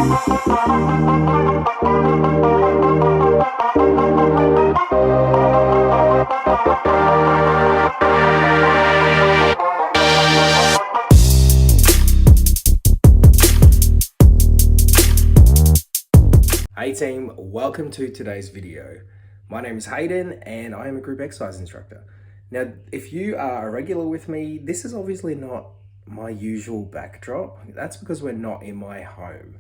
Hey team, welcome to today's video. My name is Hayden and I am a group exercise instructor. Now, if you are a regular with me, this is obviously not my usual backdrop. That's because we're not in my home.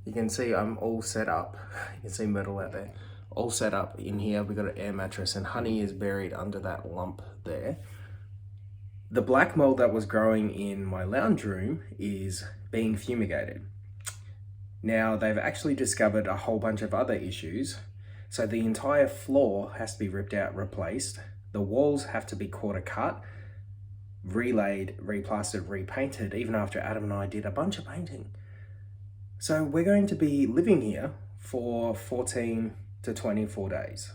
You can see I'm all set up. You can see metal out there. All set up in here. We've got an air mattress and honey is buried under that lump there. The black mold that was growing in my lounge room is being fumigated. Now, they've actually discovered a whole bunch of other issues. So the entire floor has to be ripped out, replaced. The walls have to be quarter cut, relaid, replastered, repainted, even after Adam and I did a bunch of painting. So we're going to be living here for 14 to 24 days.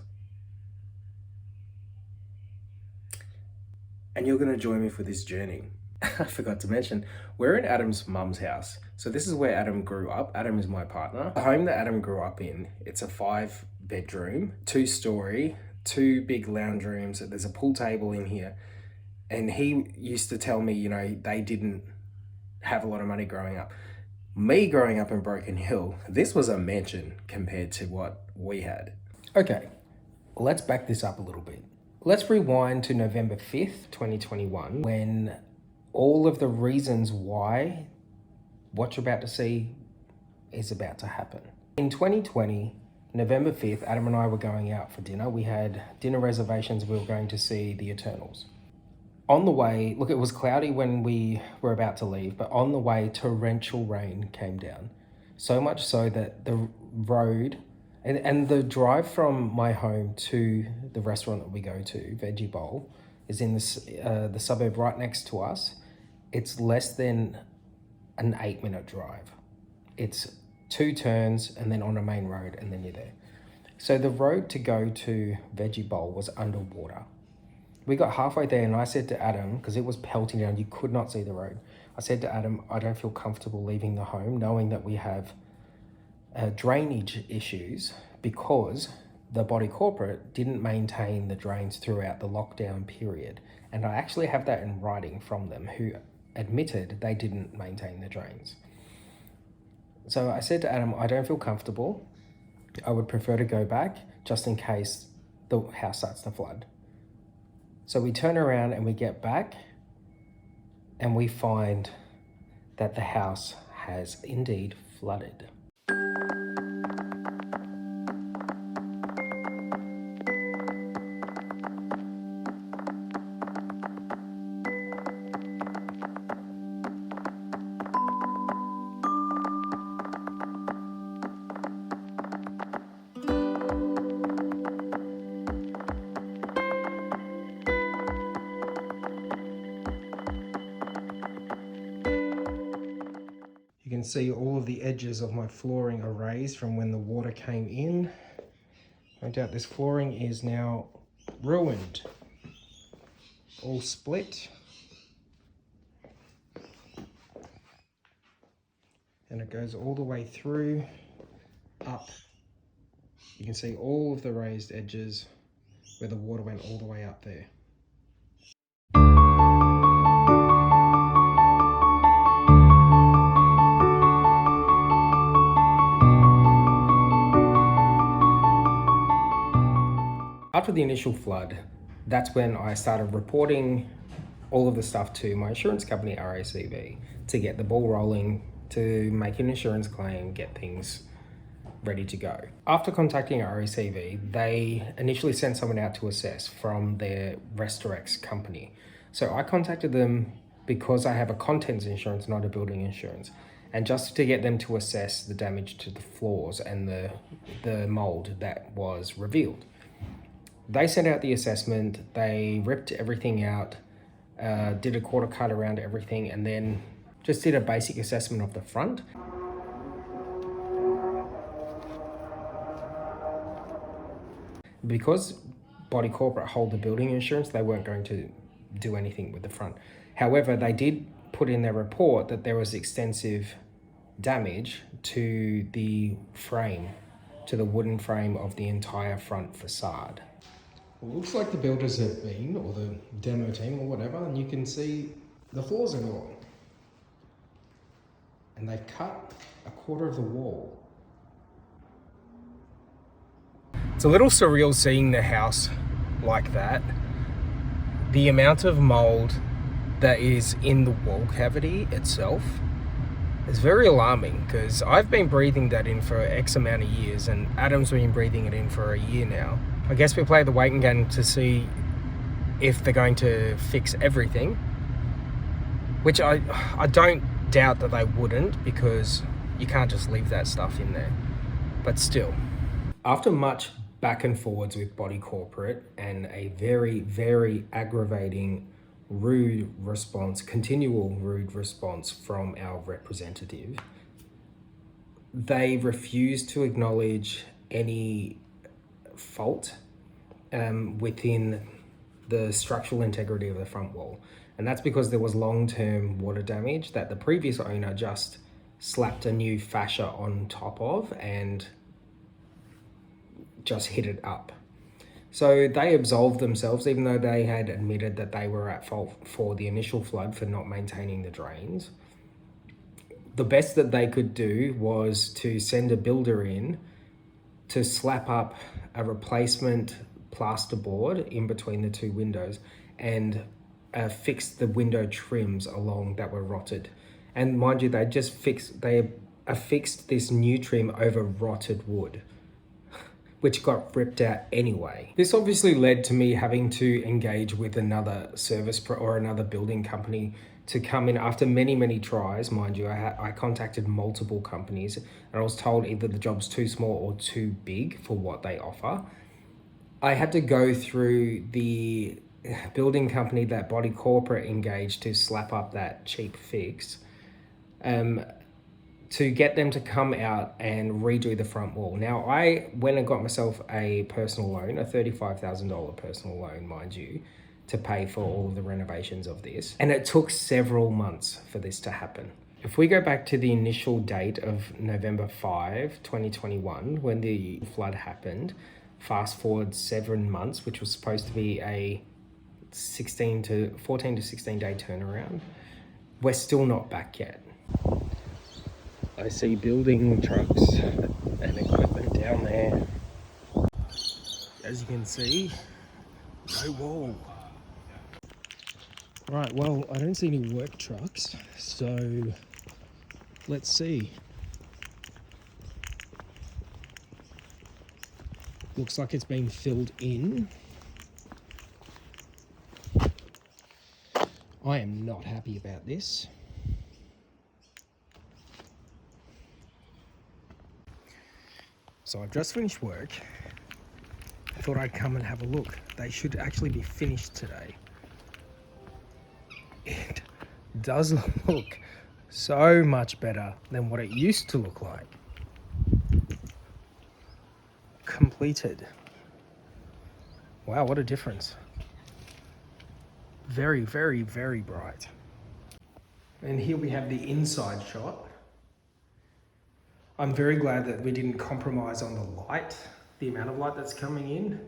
And you're going to join me for this journey. I forgot to mention, we're in Adam's mum's house. So this is where Adam grew up. Adam is my partner. The home that Adam grew up in, it's a 5-bedroom, 2-story, 2 big lounge rooms. There's a pool table in here. And he used to tell me, you know, they didn't have a lot of money growing up. Me growing up in Broken Hill, this was a mansion compared to what we had. Okay, let's back this up a little bit. Let's rewind to November 5th, 2021, when all of the reasons why what you're about to see is about to happen. In 2020, November 5th, Adam and I were going out for dinner. We had dinner reservations. We were going to see the Eternals. On the way, look, it was cloudy when we were about to leave, but on the way, torrential rain came down. So much so that the road and the drive from my home to the restaurant that we go to, Veggie Bowl, is in the suburb right next to us. It's less than an 8-minute drive. It's 2 turns and then on a main road and then you're there. So the road to go to Veggie Bowl was underwater. We got halfway there and I said to Adam, because it was pelting down, you could not see the road. I said to Adam, I don't feel comfortable leaving the home knowing that we have drainage issues because the body corporate didn't maintain the drains throughout the lockdown period. And I actually have that in writing from them, who admitted they didn't maintain the drains. So I said to Adam, I don't feel comfortable. I would prefer to go back just in case the house starts to flood. So we turn around and we get back and we find that the house has indeed flooded. You can see all of the edges of my flooring are raised from when the water came in. No doubt this flooring is now ruined, all split. And it goes all the way through, up. You can see all of the raised edges where the water went all the way up there. After the initial flood, that's when I started reporting all of the stuff to my insurance company, RACV, to get the ball rolling, to make an insurance claim, get things ready to go. After contacting RACV, they initially sent someone out to assess from their Restorex company. So I contacted them because I have a contents insurance, not a building insurance, and just to get them to assess the damage to the floors and the mold that was revealed. They sent out the assessment, they ripped everything out, did a quarter cut around everything, and then just did a basic assessment of the front. Because Body Corporate hold the building insurance, they weren't going to do anything with the front. However, they did put in their report that there was extensive damage to the frame, to the wooden frame of the entire front facade. It looks like the builders have been, or the demo team or whatever, and you can see the floors are gone. And they've cut a quarter of the wall. It's a little surreal seeing the house like that. The amount of mold that is in the wall cavity itself is very alarming, because I've been breathing that in for X amount of years and Adam's been breathing it in for a year now. I guess we play the waiting game to see if they're going to fix everything, which I don't doubt that they wouldn't, because you can't just leave that stuff in there. But still, after much back and forwards with Body Corporate and a very, very aggravating rude response, continual rude response from our representative, they refused to acknowledge any fault within the structural integrity of the front wall. And that's because there was long-term water damage that the previous owner just slapped a new fascia on top of and just hit it up. So they absolved themselves, even though they had admitted that they were at fault for the initial flood for not maintaining the drains. The best that they could do was to send a builder in to slap up a replacement plasterboard in between the two windows and fix the window trims along that were rotted. And mind you, they affixed this new trim over rotted wood, which got ripped out anyway. This obviously led to me having to engage with another or another building company to come in after many, many tries. Mind you, I contacted multiple companies and I was told either the job's too small or too big for what they offer. I had to go through the building company that Body Corporate engaged to slap up that cheap fix, to get them to come out and redo the front wall. Now, I went and got myself a personal loan, a $35,000 personal loan, mind you, to pay for all of the renovations of this. And it took several months for this to happen. If we go back to the initial date of November 5, 2021, when the flood happened, fast forward 7 months, which was supposed to be a 14 to 16 day turnaround, we're still not back yet. I see building trucks and equipment down there. As you can see, no wall. Right, well, I don't see any work trucks, so let's see. Looks like it's been filled in. I am not happy about this. So I've just finished work. I thought I'd come and have a look. They should actually be finished today. It does look so much better than what it used to look like. Completed. Wow, what a difference. Very, very, very bright. And here we have the inside shot. I'm very glad that we didn't compromise on the light, the amount of light that's coming in.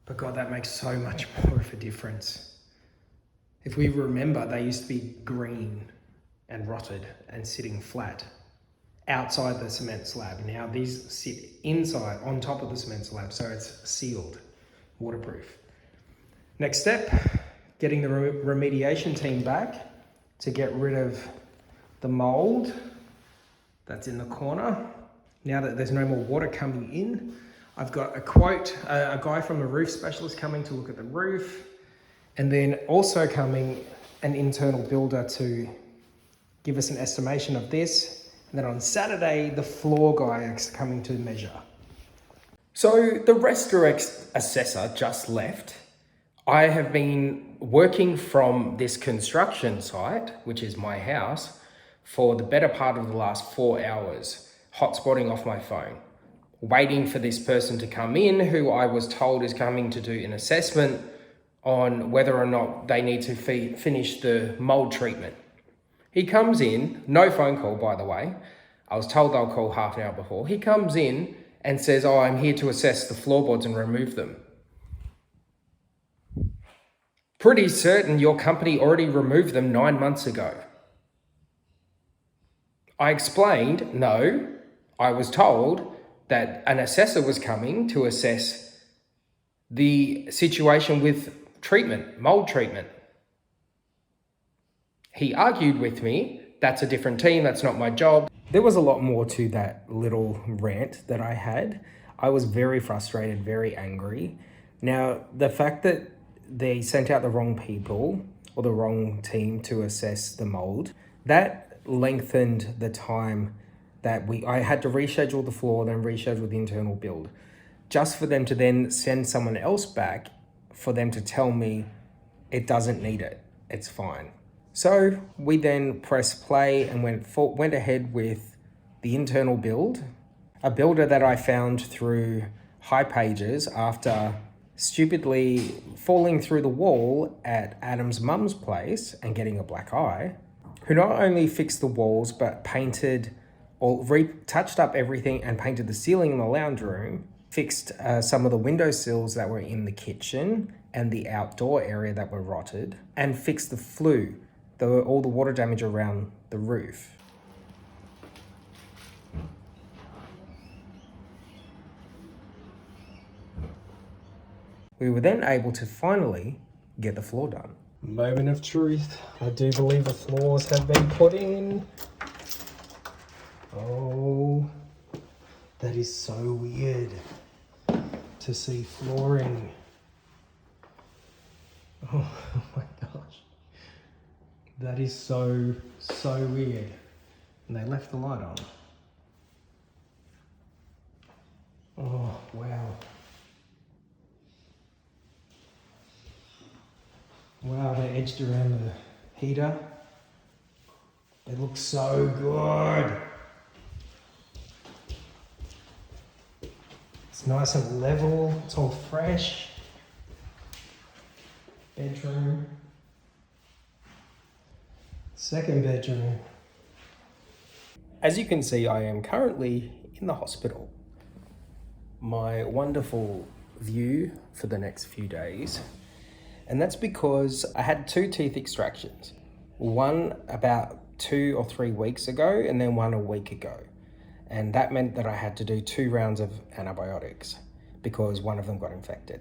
But God, that makes so much more of a difference. If we remember, they used to be green and rotted and sitting flat outside the cement slab. Now these sit inside, on top of the cement slab, so it's sealed, waterproof. Next step, getting the remediation team back to get rid of the mold that's in the corner. Now that there's no more water coming in, I've got a quote, a guy from a roof specialist coming to look at the roof, and then also coming an internal builder to give us an estimation of this. And then on Saturday, the floor guy is coming to measure. So the Restorx assessor just left. I have been working from this construction site, which is my house, for the better part of the last 4 hours, hotspotting off my phone, waiting for this person to come in, who I was told is coming to do an assessment on whether or not they need to finish the mold treatment. He comes in, no phone call, by the way. I was told they'll call half an hour before. He comes in and says, oh, I'm here to assess the floorboards and remove them. Pretty certain your company already removed them 9 months ago. I explained, no, I was told that an assessor was coming to assess the situation with treatment, mold treatment. He argued with me, that's a different team, that's not my job. There was a lot more to that little rant that I had. I was very frustrated, very angry. Now, the fact that they sent out the wrong people or the wrong team to assess the mold, that lengthened the time that I had to reschedule the floor, then reschedule the internal build, just for them to then send someone else back for them to tell me it doesn't need it, it's fine. So we then pressed play and went ahead with the internal build, a builder that I found through High Pages after stupidly falling through the wall at Adam's mum's place and getting a black eye, who not only fixed the walls but painted or touched up everything and painted the ceiling in the lounge room, fixed some of the window sills that were in the kitchen and the outdoor area that were rotted, and fixed the flue, all the water damage around the roof. We were then able to finally get the floor done. Moment of truth. I do believe the floors have been put in. Oh, that is so weird to see flooring. Oh my gosh. That is so weird. And they left the light on. Oh, wow. Wow, they edged around the heater. It looks so good. It's nice and level, it's all fresh. Bedroom. Second bedroom. As you can see, I am currently in the hospital. My wonderful view for the next few days. And that's because I had 2 teeth extractions. One about 2 or 3 weeks ago, and then one a week ago. And that meant that I had to do 2 rounds of antibiotics because one of them got infected.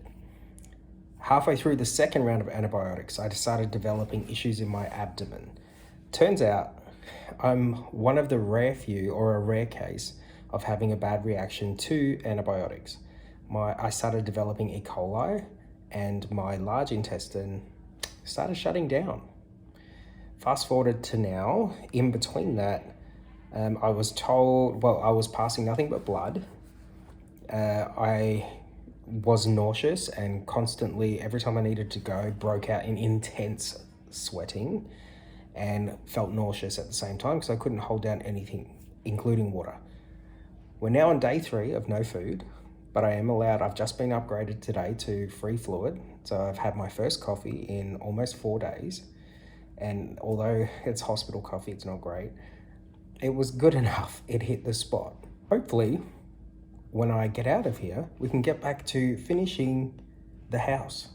Halfway through the second round of antibiotics, I started developing issues in my abdomen. Turns out I'm one of the rare few, or a rare case, of having a bad reaction to antibiotics. I started developing E. coli, and my large intestine started shutting down. Fast forwarded to now, in between that, I was told, I was passing nothing but blood. I was nauseous and constantly, every time I needed to go, broke out in intense sweating and felt nauseous at the same time because I couldn't hold down anything, including water. We're now on day 3 of no food, but I am allowed, I've just been upgraded today to free fluid. So I've had my first coffee in almost 4 days. And although it's hospital coffee, it's not great. It was good enough, it hit the spot. Hopefully, when I get out of here, we can get back to finishing the house.